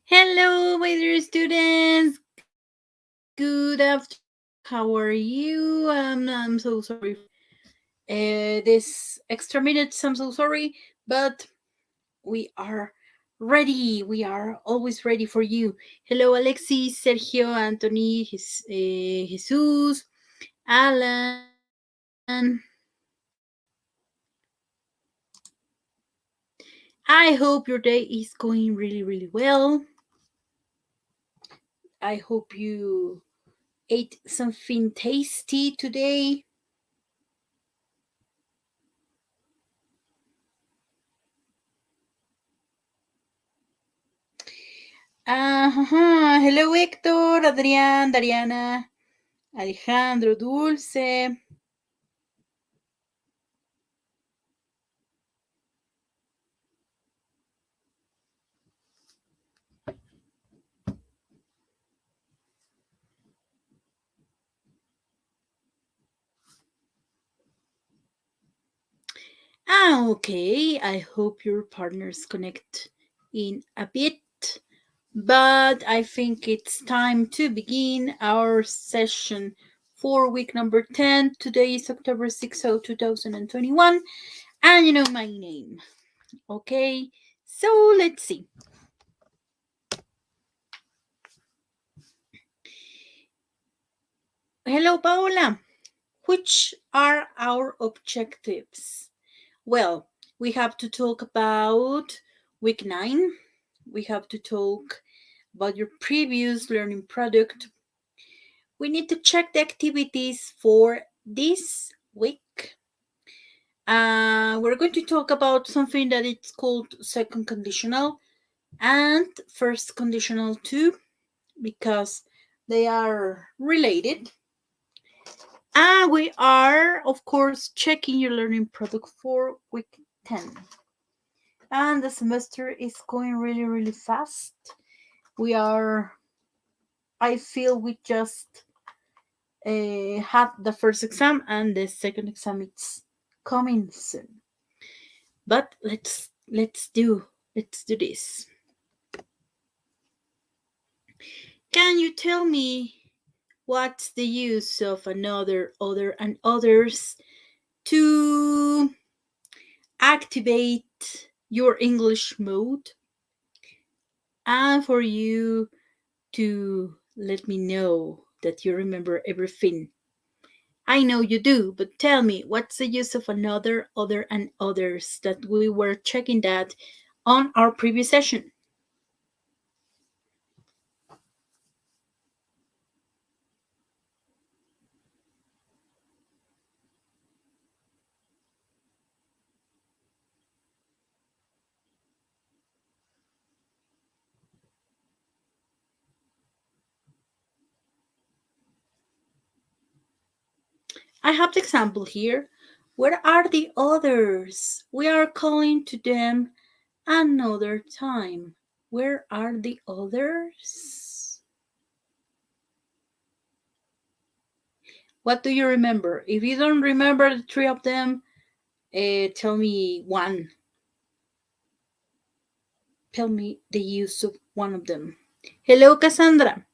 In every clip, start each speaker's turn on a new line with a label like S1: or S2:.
S1: Hello, my dear students. Good afternoon. How are you? I'm so sorry. This extra minutes. I'm so sorry, but we are ready. We are always ready for you. Hello, Alexis, Sergio, Anthony, Jesus, Alan. I hope your day is going really, really well. I hope you ate something tasty today. Hello, Héctor, Adrián, Dariana, Alejandro, Dulce. Okay. I hope your partners connect in a bit. But I think it's time to begin our session for week number 10. Today is October 6th, 2021. And you know my name. Okay. So let's see. Hello, Paola. Which are our objectives? Well, we have to talk about week 9. We have to talk about your previous learning product. We need to check the activities for this week. We're going to talk about something that it's called second conditional and first conditional too, because they are related. And we are, of course, checking your learning product for week 10. And the semester is going really, really fast. I feel we just had the first exam and the second exam is coming soon. But let's do this. Can you tell me what's the use of another, other, and others to activate your English mode and for you to let me know that you remember everything? I know you do, but tell me, what's the use of another, other, and others that we were checking that on our previous session? I have the example here. Where are the others? We are calling to them another time. Where are the others? What do you remember? If you don't remember the three of them, tell me one. Tell me the use of one of them. Hello, Cassandra.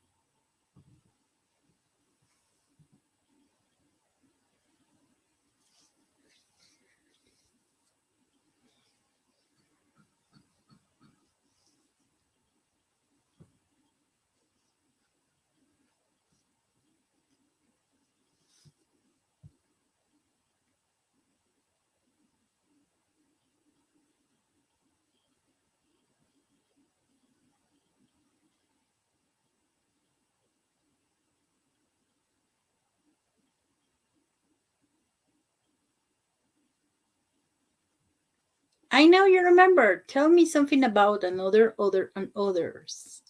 S1: I know you remember. Tell me something about another, other, and others.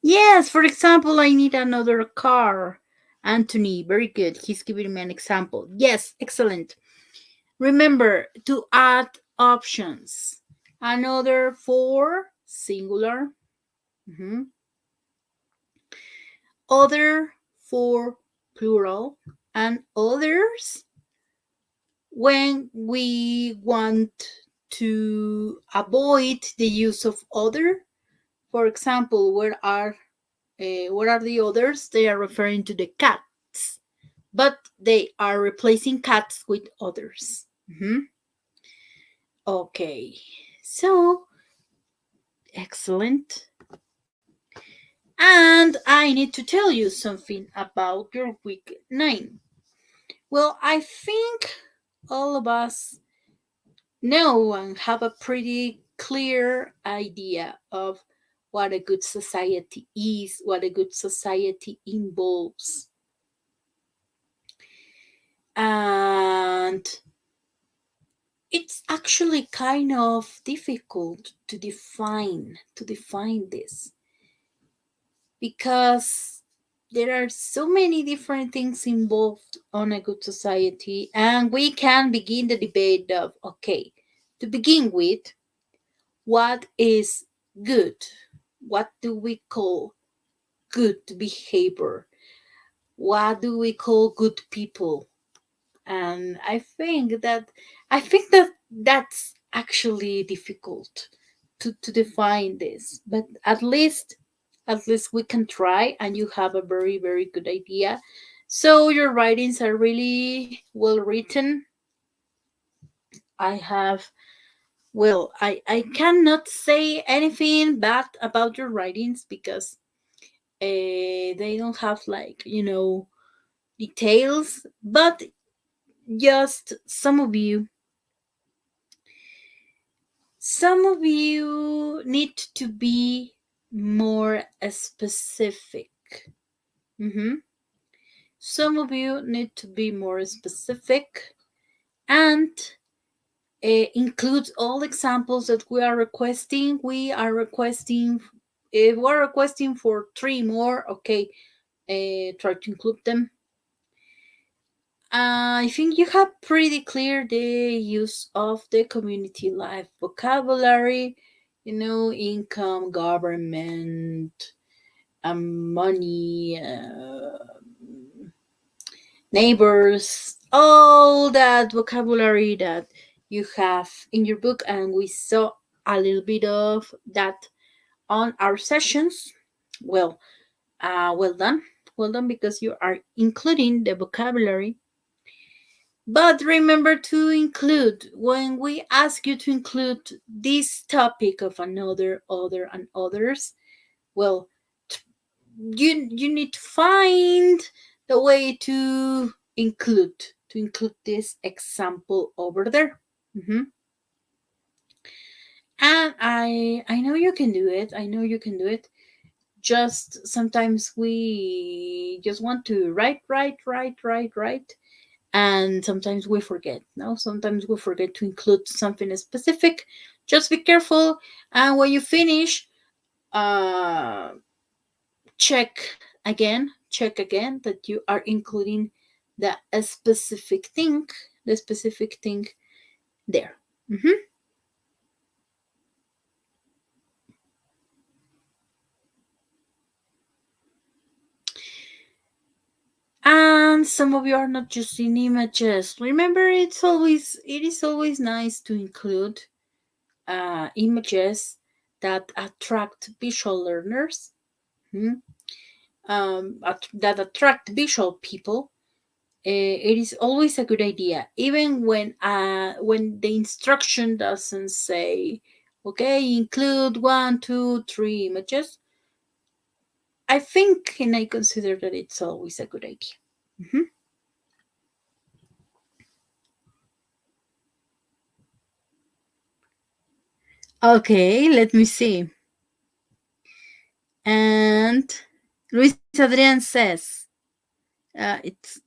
S1: Yes, for example, I need another car. Anthony, very good. He's giving me an example. Yes, excellent. Remember to add options. Another for singular. Mhm. Other for plural. And others when we want to avoid the use of other. For example, where are the others? They are referring to the cats, but they are replacing cats with others. Mhm. Okay, so excellent. And I need to tell you something about your week 9. Well, I think all of us know and have a pretty clear idea of what a good society is, what a good society involves. And it's actually kind of difficult to define this because there are so many different things involved on a good society, and we can begin the debate of okay, to begin with, what is good? What do we call good behavior? What do we call good people? And I think that that's actually difficult to define this, but at least we can try, and you have a very very good idea. So your writings are really well written. I have Well, I cannot say anything bad about your writings because they don't have, like, details, but just some of you need to be more specific. hmm Some of you need to be more specific and includes all examples that we are requesting. If we're requesting for three more, okay, try to include them. I think you have pretty clear the use of the community life vocabulary, income, government, money, neighbors, all that vocabulary that you have in your book, and we saw a little bit of that on our sessions. Well, well done, well done, because you are including the vocabulary. But remember to include, when we ask you to include this topic of another, other, and others, well, you need to find the way to include this example over there. And I know you can do it. I know you can do it. Just sometimes we just want to write, and sometimes we forget. No, sometimes we forget to include something specific. Just be careful, and when you finish, uh, check again that you are including the specific thing there. Mhm. And some of you are not using images. Remember, it is always nice to include images that attract visual learners, mhm, that attract visual people. It is always a good idea, even when the instruction doesn't say, okay, include one, two, three images. I think, and I consider that it's always a good idea. Mhm. Okay, let me see. And Luis Adrian says, it's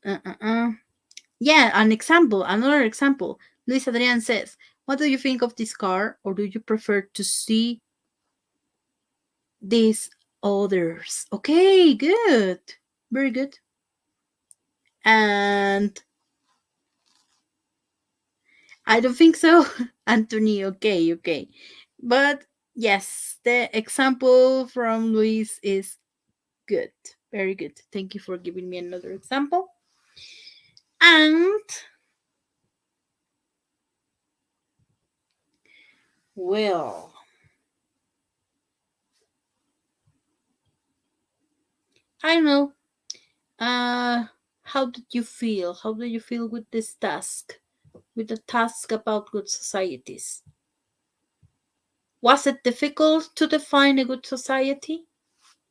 S1: yeah, another example. Luis Adrian says, what do you think of this car, or do you prefer to see this others. Okay, good. Very good. And I don't think so, Anthony. Okay, okay. But yes, the example from Luis is good. Very good. Thank you for giving me another example. And well, I don't know. How did you feel? How did you feel with this task? With the task about good societies? Was it difficult to define a good society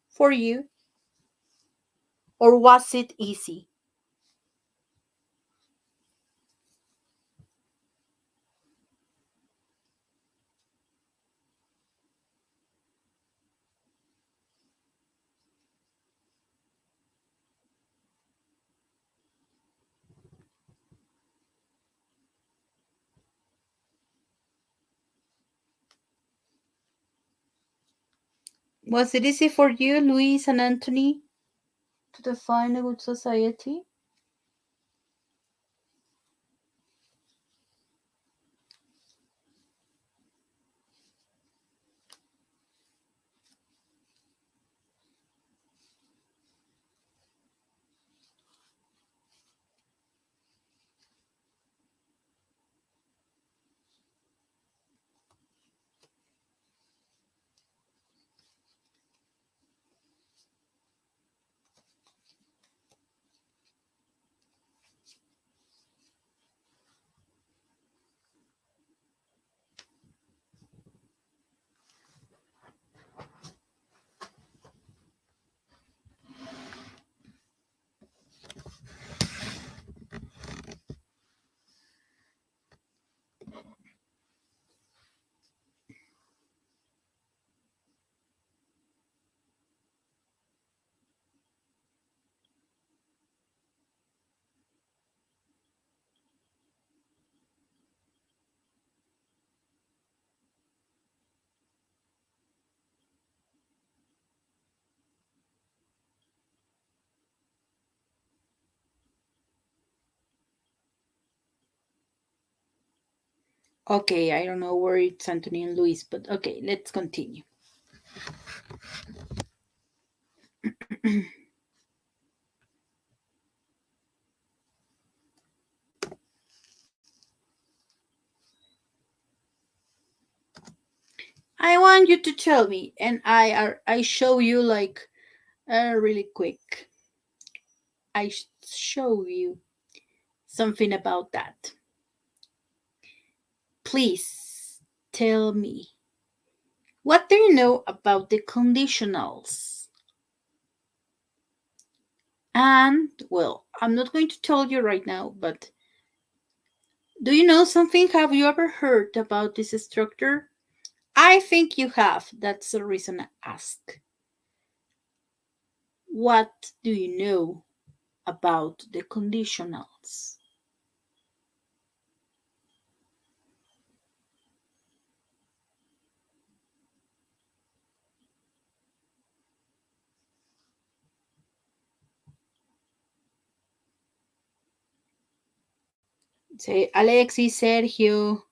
S1: for you? Or was it easy? Was it easy for you, Luis and Anthony, to define a good society? Okay, I don't know where it's Anthony and Luis, but okay, let's continue. I want you to tell me, and I show you like really quick. Show you something about that. Please tell me, what do you know about the conditionals? And well, I'm not going to tell you right now, but do you know something? Have you ever heard about this structure? I think you have. That's the reason I ask. What do you know about the conditionals? Say Alexis, Sergio,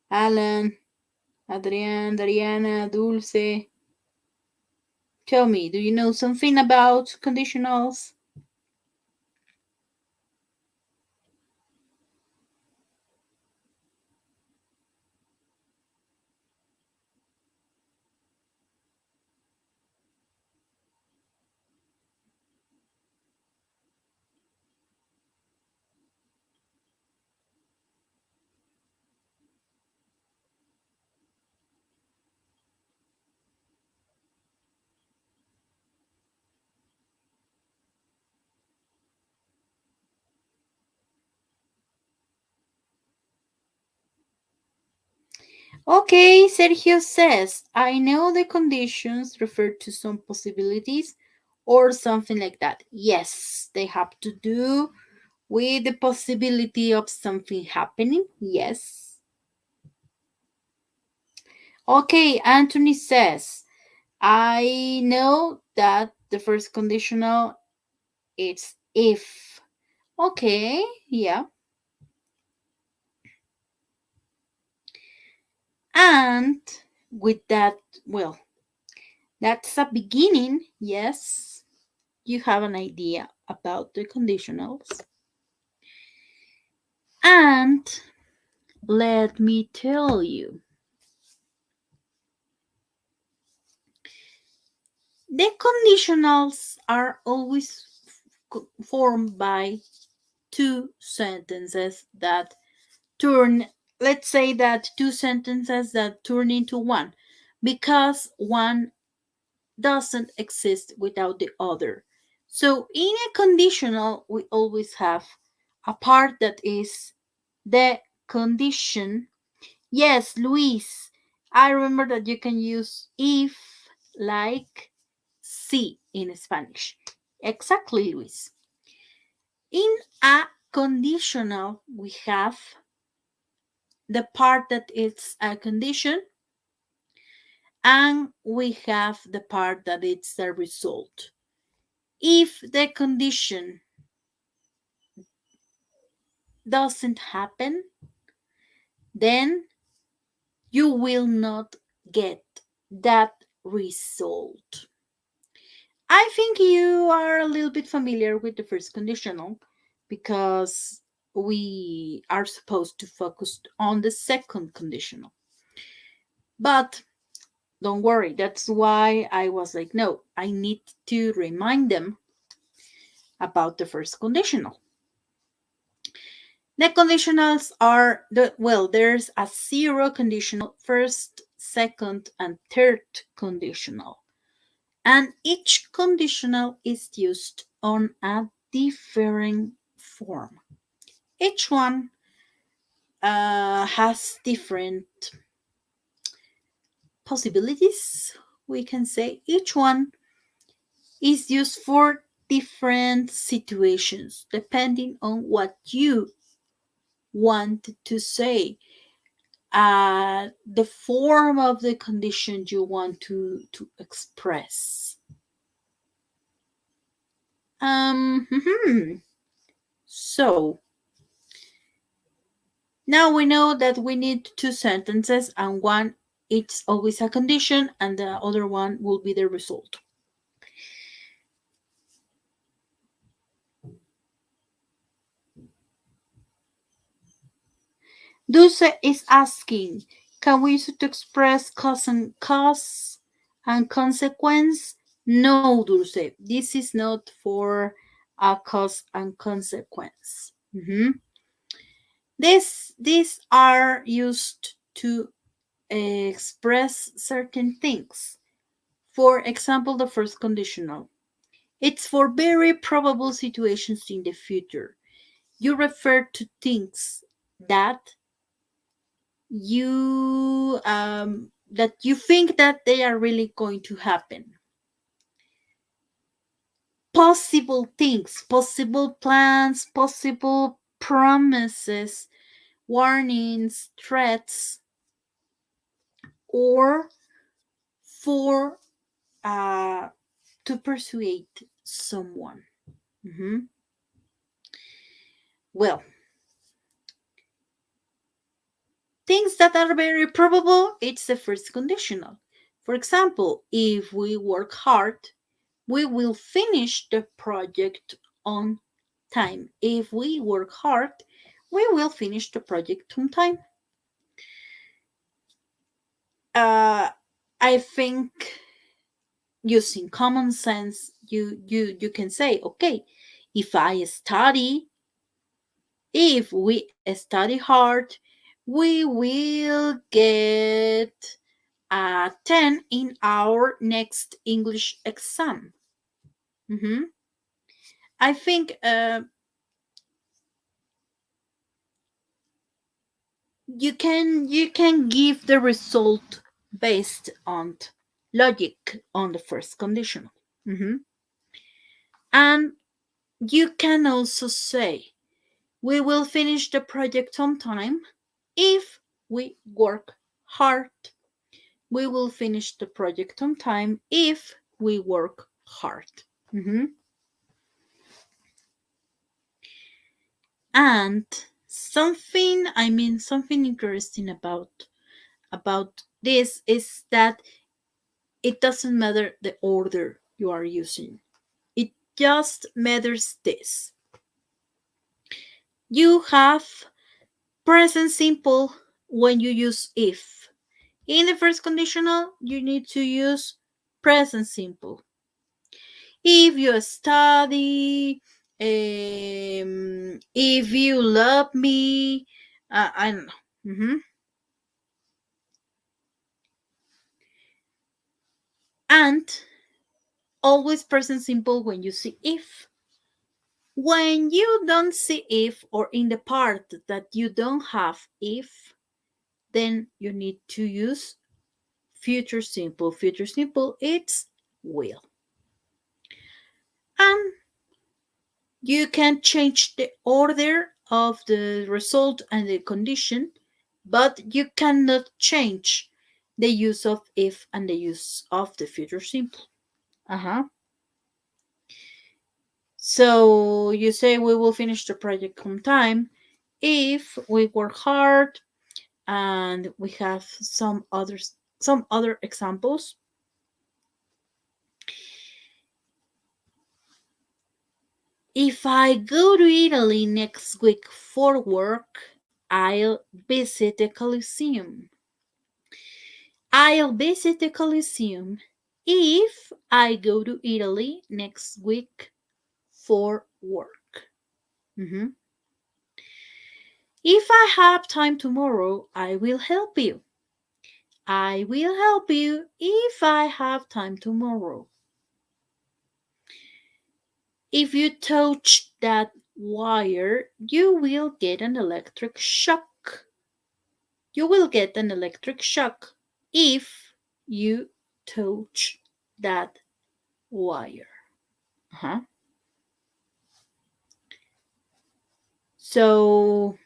S1: Alan, Adrián, Dariana, Dulce. Tell me, do you know something about conditionals? Okay, Sergio says, I know the conditions refer to some possibilities or something like that. Yes, they have to do with the possibility of something happening. Yes. Okay, Anthony says, I know that the first conditional is if. Okay, yeah. And with that, well, that's a beginning. Yes, you have an idea about the conditionals. And let me tell you, the conditionals are always formed by two sentences that turn, let's say that two sentences that turn into one, because one doesn't exist without the other. So in a conditional, we always have a part that is the condition. Yes, Luis, I remember that you can use if like si in Spanish. Exactly, Luis. In a conditional, we have the part that is a condition, and we have the part that it's the result. If the condition doesn't happen, then you will not get that result. I think you are a little bit familiar with the first conditional because we are supposed to focus on the second conditional. But don't worry, that's why I was like, no, I need to remind them about the first conditional. The conditionals are there's a zero conditional, first, second, and third conditional. And each conditional is used on a different form. Each one has different possibilities, we can say. Each one is used for different situations depending on what you want to say, the form of the condition you want to express. So now we know that we need two sentences, and one it's always a condition and the other one will be the result. Dulce is asking, can we use it to express cause and consequence? No, Dulce, this is not for a cause and consequence. These are used to express certain things. For example, the first conditional. It's for very probable situations in the future. You refer to things that you think that they are really going to happen. Possible things, possible plans, possible promises, warnings, threats, or for to persuade someone. Well, things that are very probable, it's the first conditional. For example, if we work hard, we will finish the project on time. If we work hard, we will finish the project on time. I think using common sense, you can say, okay, if we study hard, we will get a 10 in our next English exam. I think you can give the result based on logic on the first conditional. And you can also say, we will finish the project on time if we work hard. we will finish the project on time if we work hard. Mhm. And something interesting about this is that it doesn't matter the order you are using. It just matters this. You have present simple when you use if. In the first conditional, you need to use present simple. If you study, if you love me, I don't know. And always present simple when you see if. When you don't see if, or in the part that you don't have if, then you need to use future simple. Future simple, it's will. And you can change the order of the result and the condition, but you cannot change the use of if and the use of the future simple. So you say we will finish the project on time if we work hard, and we have some other examples. If I go to Italy next week for work, I'll visit the Colosseum. I'll visit the Colosseum if I go to Italy next week for work. Mhm. If I have time tomorrow, I will help you. I will help you if I have time tomorrow. If you touch that wire, you will get an electric shock. You will get an electric shock if you touch that wire. Uh-huh. So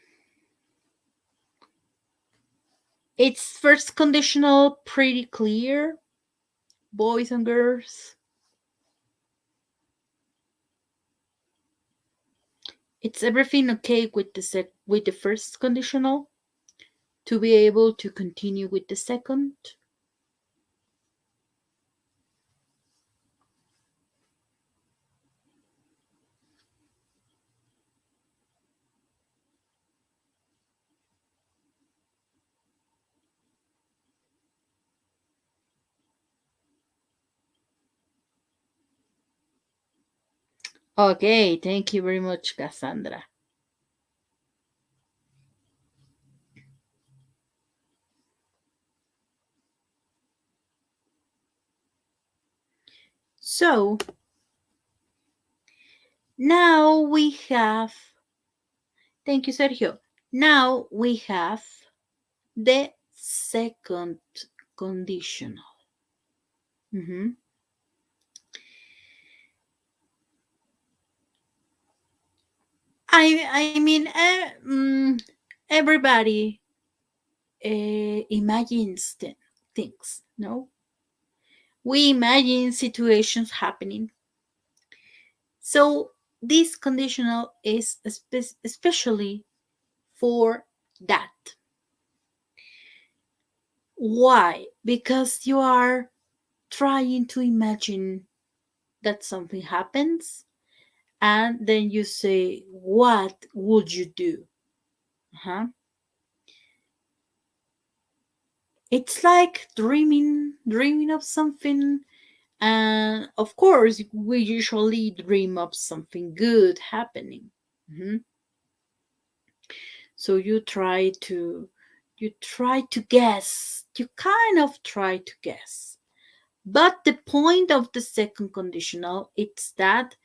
S1: it's first conditional pretty clear, boys and girls. It's everything okay with the first conditional to be able to continue with the second. Okay, thank you very much, Cassandra. So now we have, thank you, Sergio. Now we have the second conditional. Mhm. I mean, everybody imagines things, no? We imagine situations happening. So this conditional is especially for that. Why? Because you are trying to imagine that something happens, and then you say, what would you do? Uh-huh. It's like dreaming of something. And of course, we usually dream of something good happening. Mhm. So you try to guess. You kind of try to guess. But the point of the second conditional is that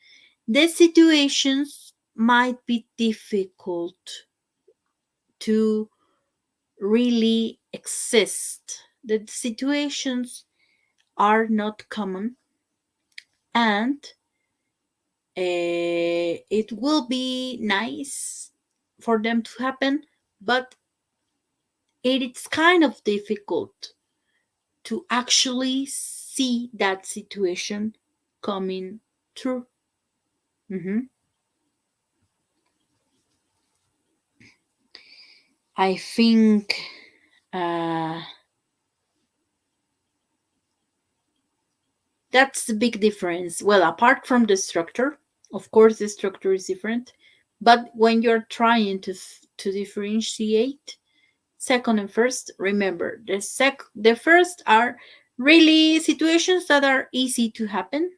S1: the situations might be difficult to really exist. The situations are not common, and it will be nice for them to happen, but it's kind of difficult to actually see that situation coming through. Mhm. I think uh, that's the big difference. Well, apart from the structure, of course, the structure is different. But when you're trying to differentiate second and first, remember the first are really situations that are easy to happen.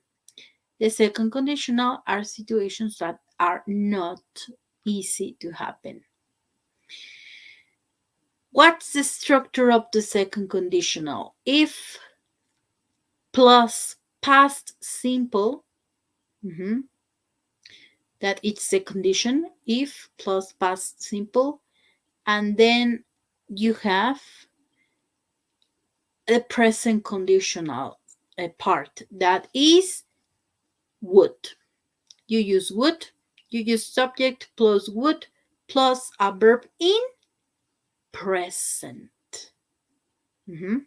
S1: The second conditional are situations that are not easy to happen. What's the structure of the second conditional? If plus past simple, mhm, that it's a condition. If plus past simple, and then you have the present conditional part that is would. You use would, you use subject plus would plus a verb in present. Mhm.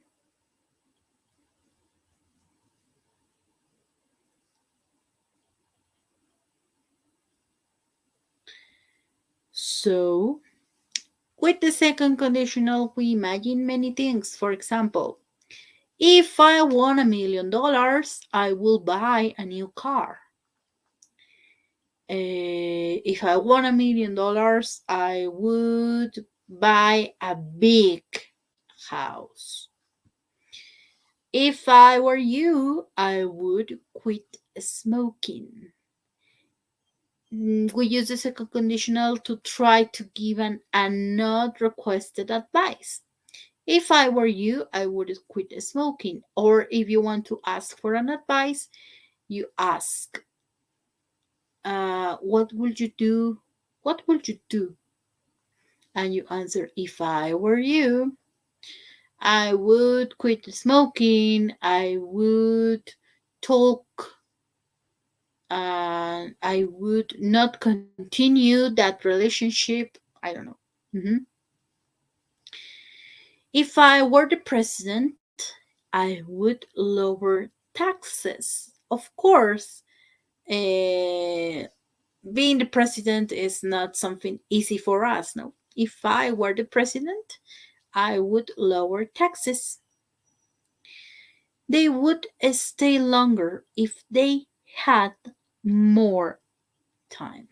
S1: So, with the second conditional, we imagine many things. For example, if I won $1 million, I will buy a new car. If I won $1 million, I would buy a big house. If I were you, I would quit smoking. We use the second conditional to try to give a not requested advice. If I were you, I would quit smoking. Or if you want to ask for an advice, you ask, what would you do? What would you do? And you answer, if I were you, I would quit smoking. I would talk. I would not continue that relationship. I don't know. Mhm. If I were the president, I would lower taxes. Of course, being the president is not something easy for us. No. If I were the president, I would lower taxes. They would stay longer if they had more time.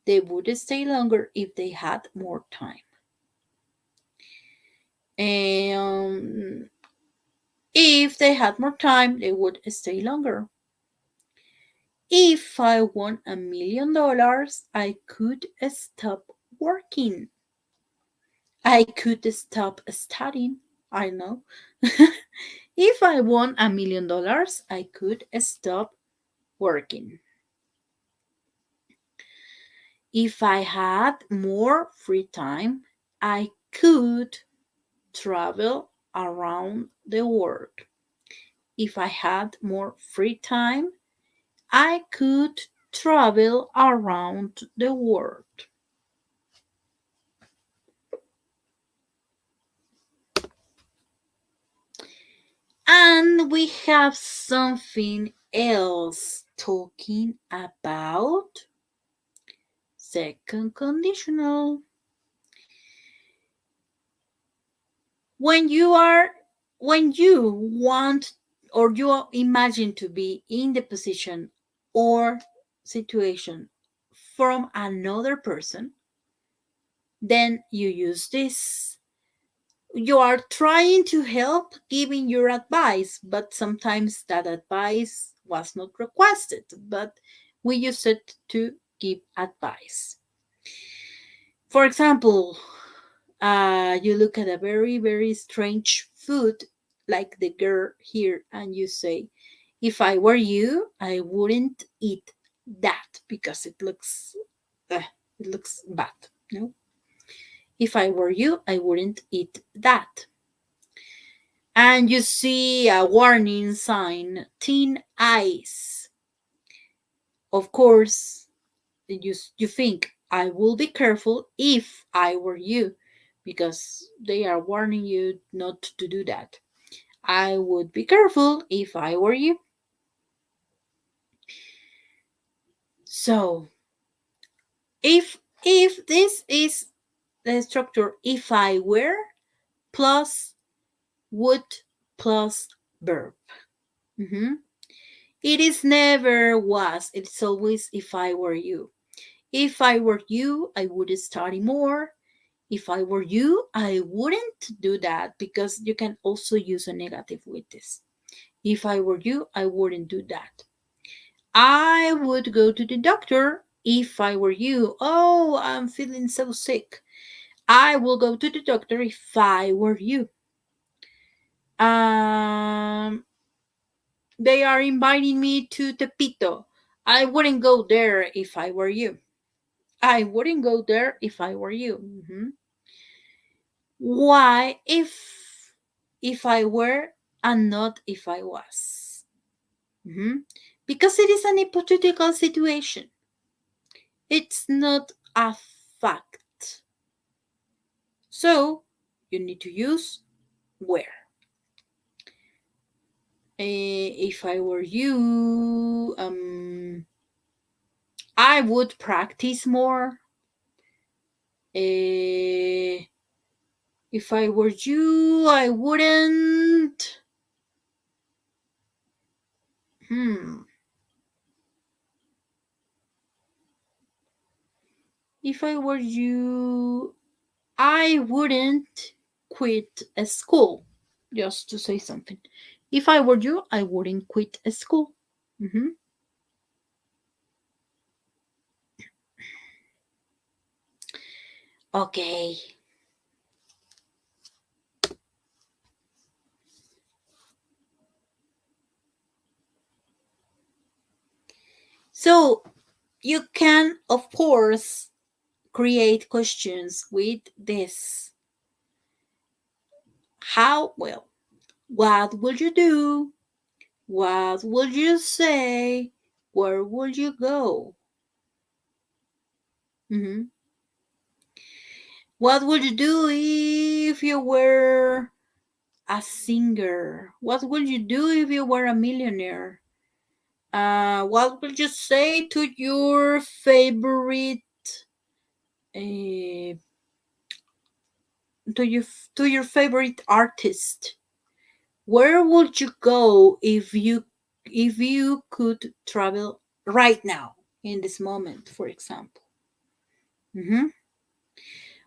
S1: They would stay longer if they had more time. And if they had more time, they would stay longer. If I won $1 million, I could stop working. I could stop studying. I know. If I won $1 million, I could stop working. If I had more free time, I could travel around the world. If I had more free time, I could travel around the world. And we have something else talking about second conditional. When you are when you want or you imagine to be in the position or situation from another person, then you use this. You are trying to help giving your advice, but sometimes that advice was not requested, but we use it to give advice. For example, you look at a very, very strange food like the girl here, and you say, if I were you, I wouldn't eat that because uh, it looks bad. No, if I were you, I wouldn't eat that. And you see a warning sign, thin ice. Of course, you think, I will be careful if I were you, because they are warning you not to do that. I would be careful if I were you. So, if this is the structure, if I were plus would plus verb. Mhm. It is never was. It's always if I were you. If I were you, I would study more. If I were you, I wouldn't do that because you can also use a negative with this. If I were you, I wouldn't do that. I would go to the doctor if I were you. Oh, I'm feeling so sick. I will go to the doctor if I were you. Um, they are inviting me to Tepito. I wouldn't go there if I were you. I wouldn't go there if I were you. Mhm. Why if I were and not if I was? Mhm. Because it is an hypothetical situation. It's not a fact. So you need to use where. If I were you, I would practice more. Eh, if I were you, I wouldn't. Hmm. If I were you, I wouldn't quit a school. Just to say something. If I were you, I wouldn't quit a school. Mhm. Okay. So you can, of course, create questions with this. How? Well, what would you do? What would you say? Where would you go? Mhm. What would you do if you were a singer? What would you do if you were a millionaire? What would you say to your favorite uh, to your favorite artist? Where would you go if you could travel right now in this moment, for example? Mhm.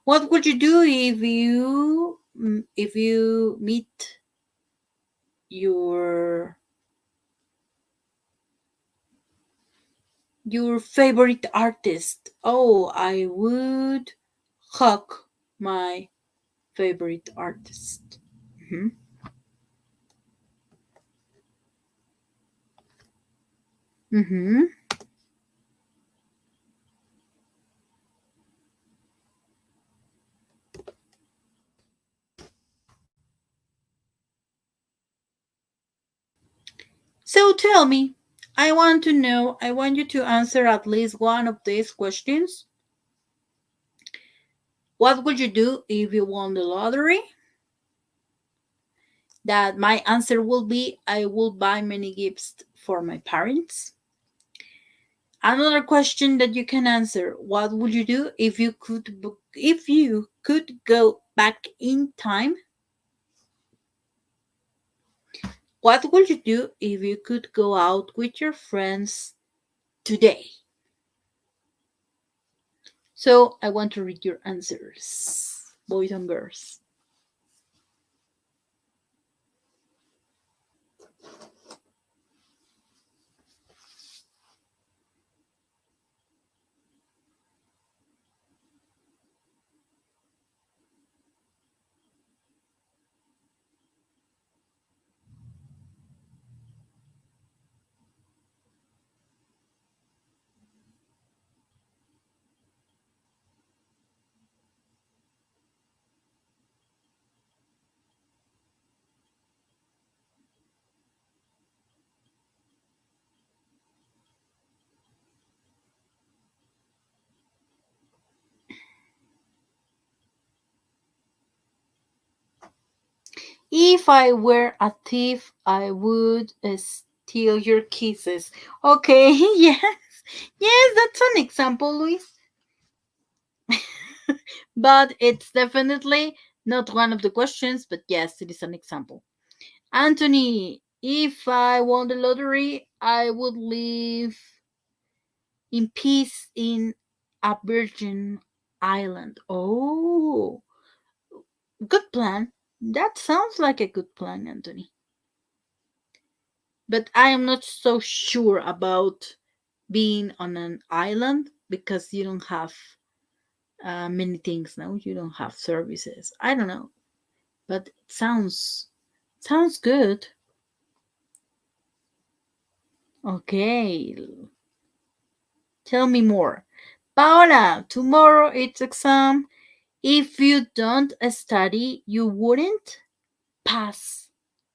S1: What would you do if you meet your your favorite artist? Oh, I would hug my favorite artist. Mhm. Mhm. So tell me, I want to know, I want you to answer at least one of these questions. What would you do if you won the lottery? That my answer will be I will buy many gifts for my parents. Another question that you can answer, what would you do if you could go back in time? What would you do if you could go out with your friends today? So I want to read your answers, boys and girls. If I were a thief, I would steal your kisses. Okay, yes. Yes, that's an example, Luis. But it's definitely not one of the questions, but yes, it is an example. Anthony, if I won the lottery, I would live in peace in a virgin island. Oh, good plan. That sounds like a good plan, Anthony. But I am not so sure about being on an island because you don't have many things now. You don't have services. I don't know, but it sounds good. Okay, tell me more. Paola, tomorrow it's exam. If you don't study, you wouldn't pass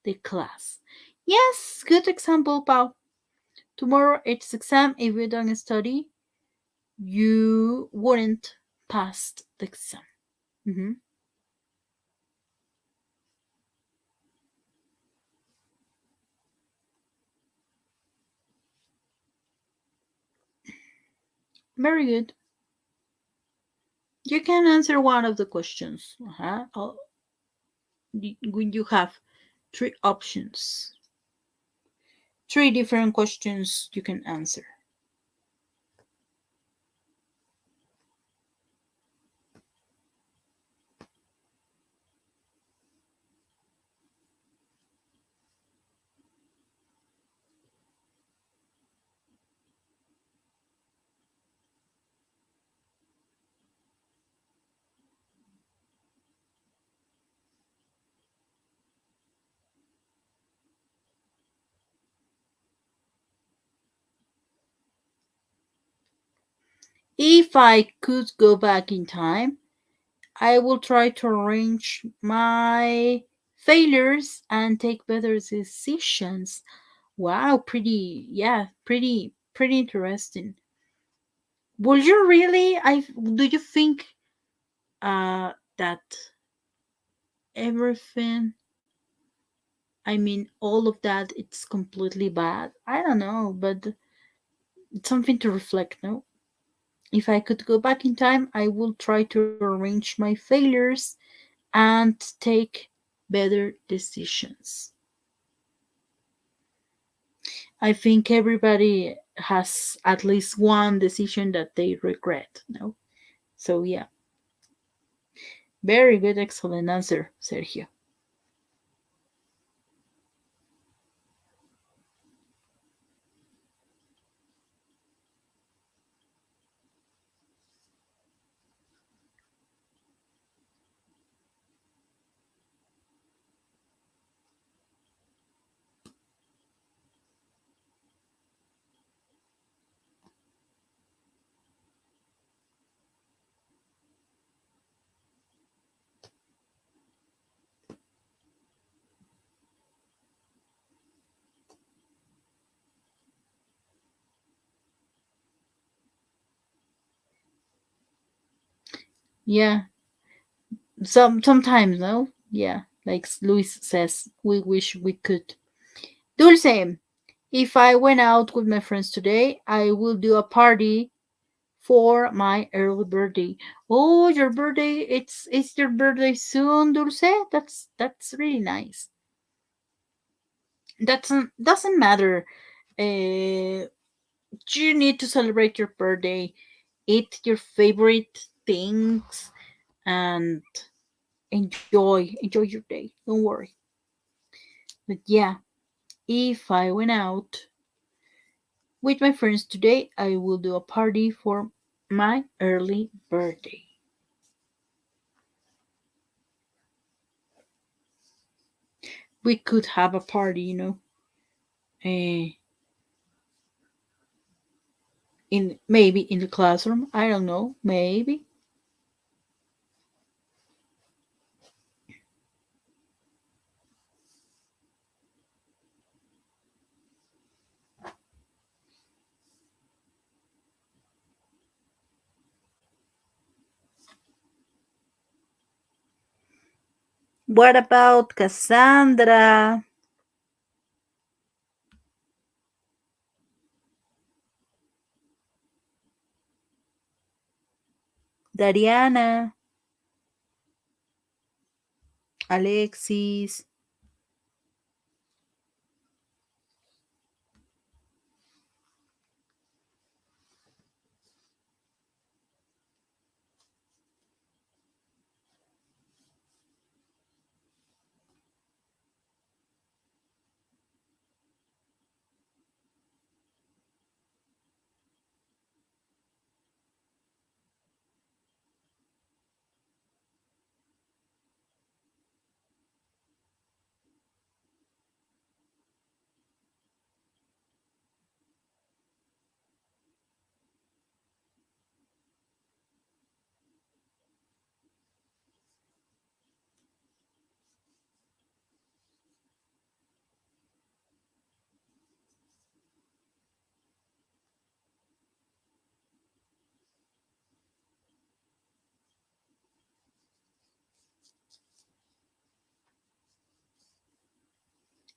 S1: the class. Yes, good example, Pao. Tomorrow it's exam. If you don't study, you wouldn't pass the exam. Mm-hmm. Very good. You can answer one of the questions. When you have three options, three different questions you can answer. If I could go back in time, I will try to arrange my failures and take better decisions. Wow, pretty, yeah, pretty interesting. Would you really? Do you think that everything? I mean, all of that it's completely bad. I don't know, but it's something to reflect. No, if I could go back in time, I will try to arrange my failures and take better decisions. I think everybody has at least one decision that they regret. No, so yeah, very good, excellent answer, Sergio. Yeah, sometimes no, yeah, like Luis says, we wish we could. Dulce, if I went out with my friends today, I will do a party for my early birthday. Oh, your birthday! It's your birthday soon, Dulce. That's really nice. That doesn't matter. Uh, you need to celebrate your birthday. Eat your favorite things and enjoy your day. Don't worry. But yeah, if I went out with my friends today, I will do a party for my early birthday. We could have a party, uh, in maybe in the classroom. I don't know, maybe. What about Cassandra? Dariana? Alexis?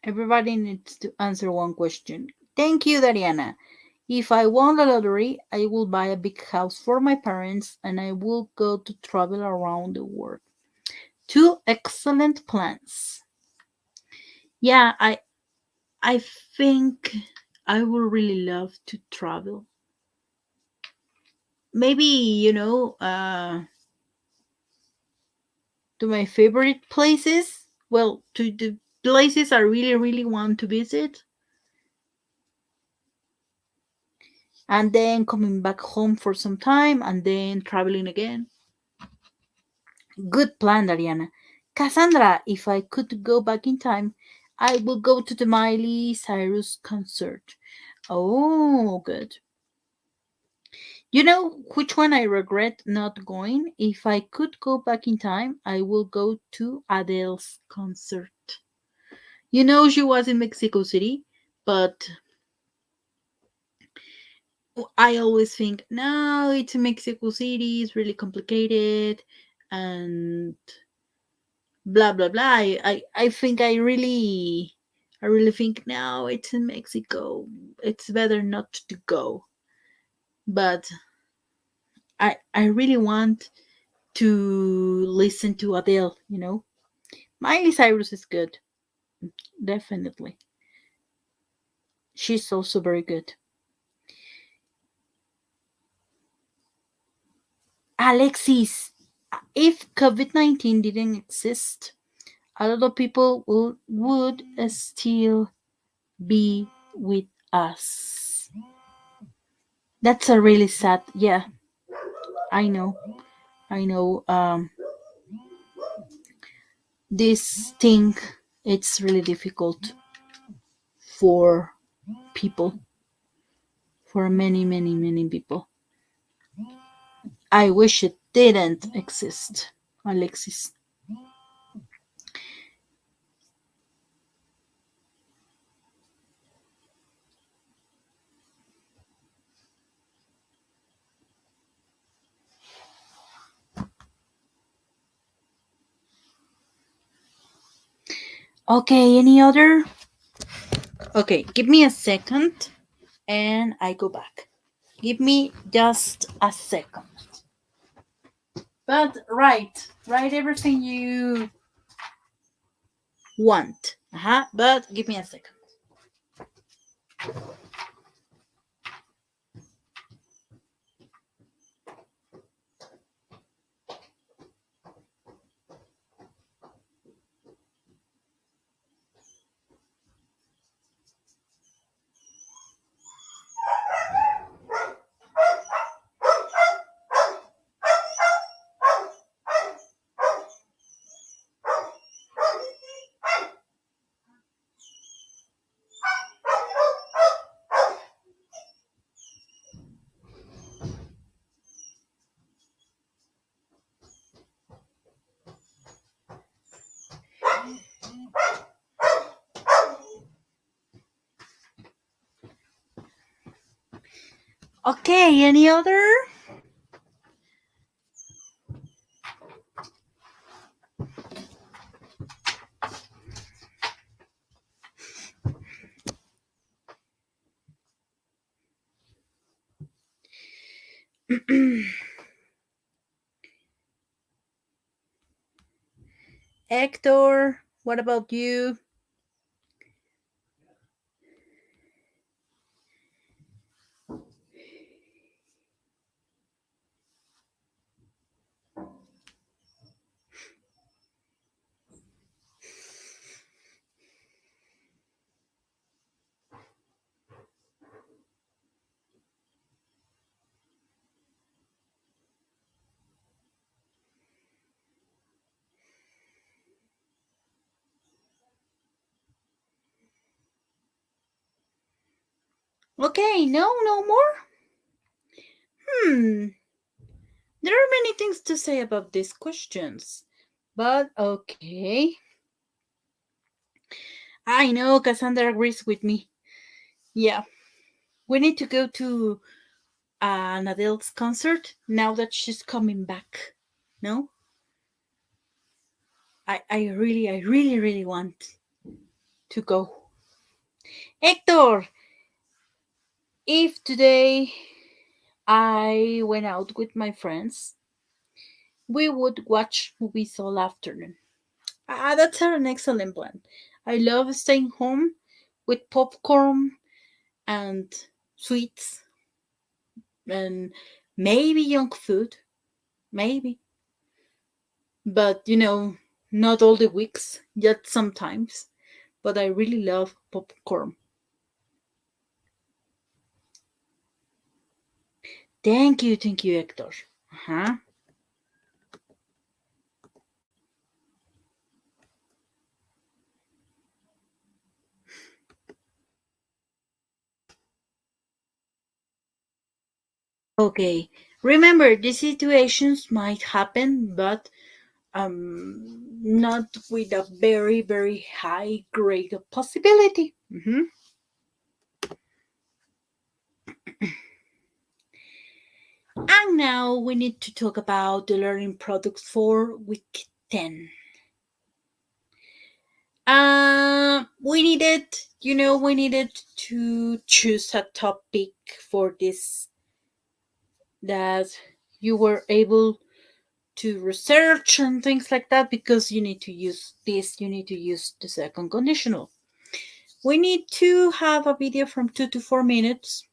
S1: Everybody needs to answer one question. Thank you, Dariana. If I won the lottery, I will buy a big house for my parents and I will go to travel around the world. Two excellent plans. Yeah, I think I would really love to travel. Maybe, to my favorite places. Well, to the places I really, really want to visit. And then coming back home for some time and then traveling again. Good plan, Ariana. Cassandra, if I could go back in time, I would go to the Miley Cyrus concert. Oh, good. You know which one I regret not going? If I could go back in time, I will go to Adele's concert. You know, she was in Mexico City, but I always think, no, it's in Mexico City, it's really complicated, and blah blah blah. I think I really think now it's in Mexico. It's better not to go. But I really want to listen to Adele, Miley Cyrus is good, definitely. She's also very good. Alexis, if COVID-19 didn't exist, a lot of people would still be with us. That's a really sad, yeah, I know. I know this thing it's really difficult for people, for many, many, many people. I wish it didn't exist, Alexis. Okay, any other? Okay, give me a second and I go back. Give me just a second. But write everything you want. But give me a second. Okay, any other? Hector, what about you? Okay, no more? Hmm, there are many things to say about these questions. But okay. I know Cassandra agrees with me. Yeah, we need to go to an Adele's concert now that she's coming back. No? I really want to go. Hector, if today I went out with my friends, we would watch movies all afternoon. That's an excellent plan. I love staying home with popcorn and sweets and maybe junk food. Maybe. But not all the weeks, yet sometimes. But I really love popcorn. Thank you, Hector. Uh-huh. Okay. Remember, these situations might happen, but not with a very high grade of possibility. And now we need to talk about the learning products for week 10. We needed to choose a topic for this that you were able to research and things like that, because you need to use the second conditional. We need to have a video from 2 to 4 minutes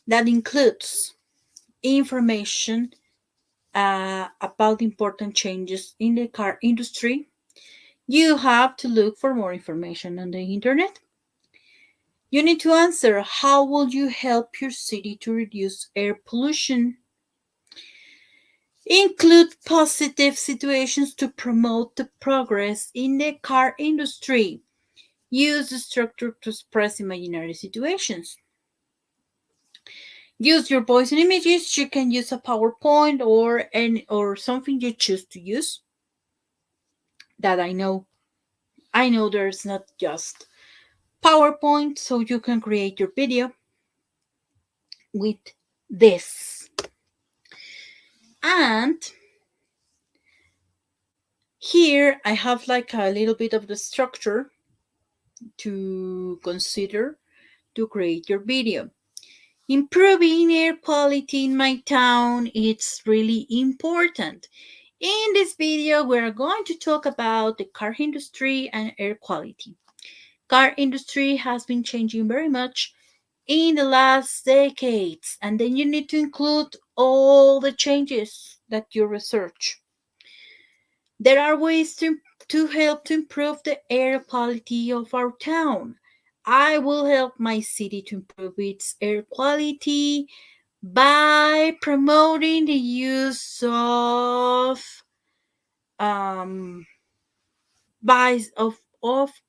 S1: that includes information about important changes in the car industry. You have to look for more information on the internet. You need to answer, how will you help your city to reduce air pollution? Include positive situations to promote the progress in the car industry. Use the structure to express imaginary situations. Use your voice and images. You can use a PowerPoint or something you choose to use. That I know there's not just PowerPoint, so you can create your video with this. And here I have like a little bit of the structure to consider to create your video. Improving air quality in my town, it's really important. In this video, we're going to talk about the car industry and air quality. Car industry has been changing very much in the last decades, and then you need to include all the changes that you research. There are ways to help to improve the air quality of our town. I will help my city to improve its air quality by promoting the use of um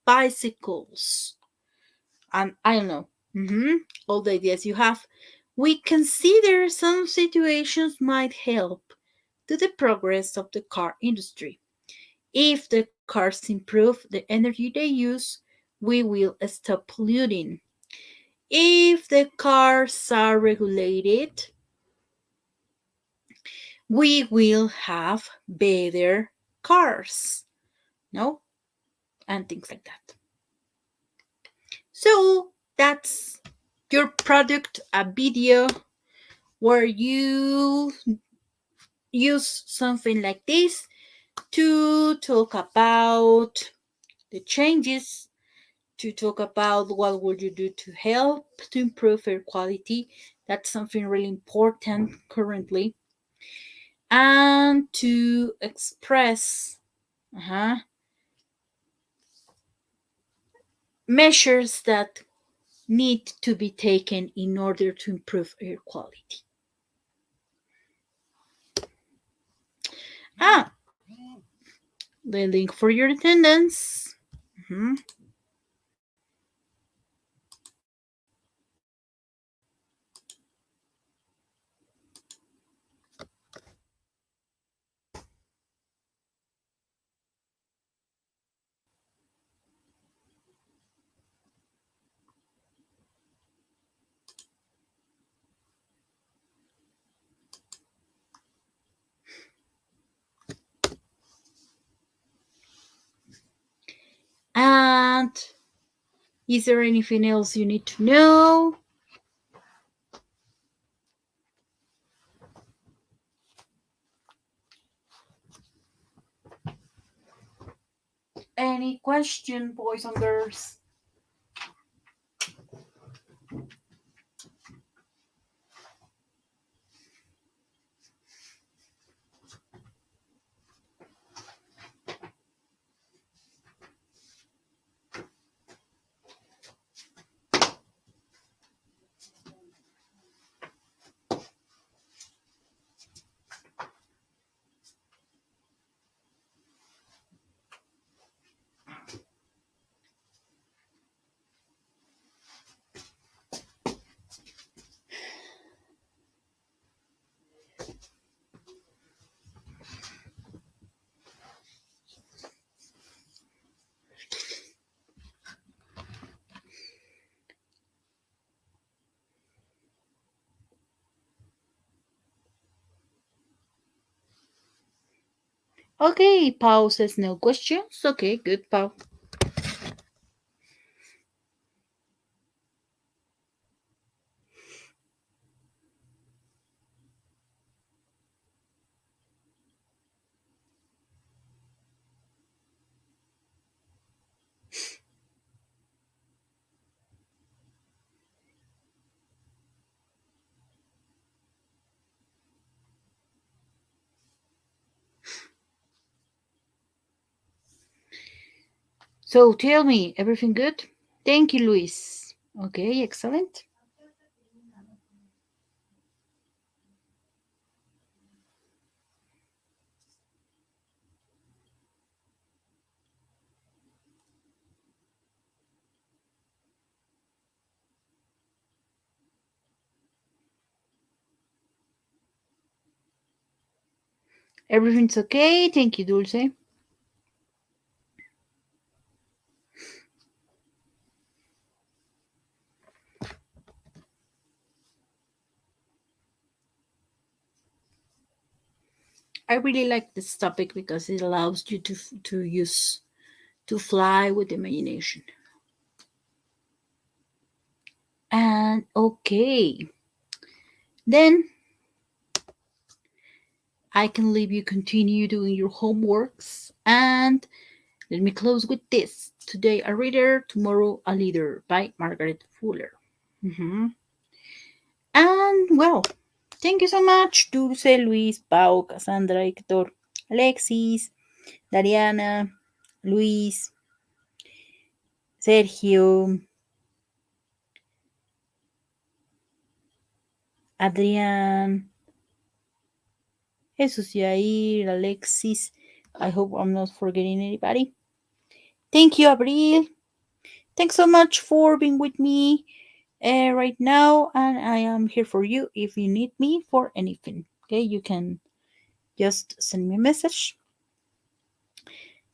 S1: bicycles, and I don't know, all the ideas you have. We consider some situations might help to the progress of the car industry. If the cars improve the energy they use, we will stop polluting. If the cars are regulated, we will have better cars. No? And things like that. So that's your product, a video where you use something like this to talk about the changes, to talk about what would you do to help to improve air quality. That's something really important currently. And to express measures that need to be taken in order to improve air quality. Ah, the link for your attendance. Mhm. And is there anything else you need to know? Any question, boys and girls? Okay, Pau says no questions. Okay, good, Pau. So tell me, everything good? Thank you, Luis. Okay, excellent. Everything's okay. Thank you, Dulce. I really like this topic because it allows you to use to fly with imagination. And okay, then I can leave you continue doing your homeworks. And let me close with this. Today a reader, tomorrow a leader by Margaret Fuller. Mhm. And well, thank you so much, Dulce, Luis, Pau, Cassandra, Hector, Alexis, Dariana, Luis, Sergio, Adrián, Jesus Yair, Alexis. I hope I'm not forgetting anybody. Thank you, Abril. Thanks so much for being with me right now, and I am here for you if you need me for anything. Okay, you can just send me a message.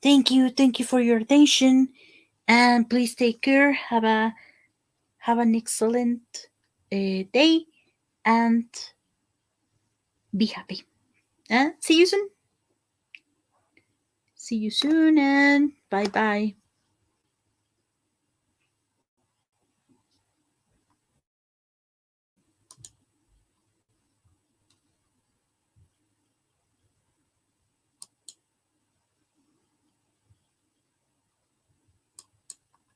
S1: Thank you for your attention, and please take care. Have an excellent day, and be happy. See you soon. See you soon, and bye bye.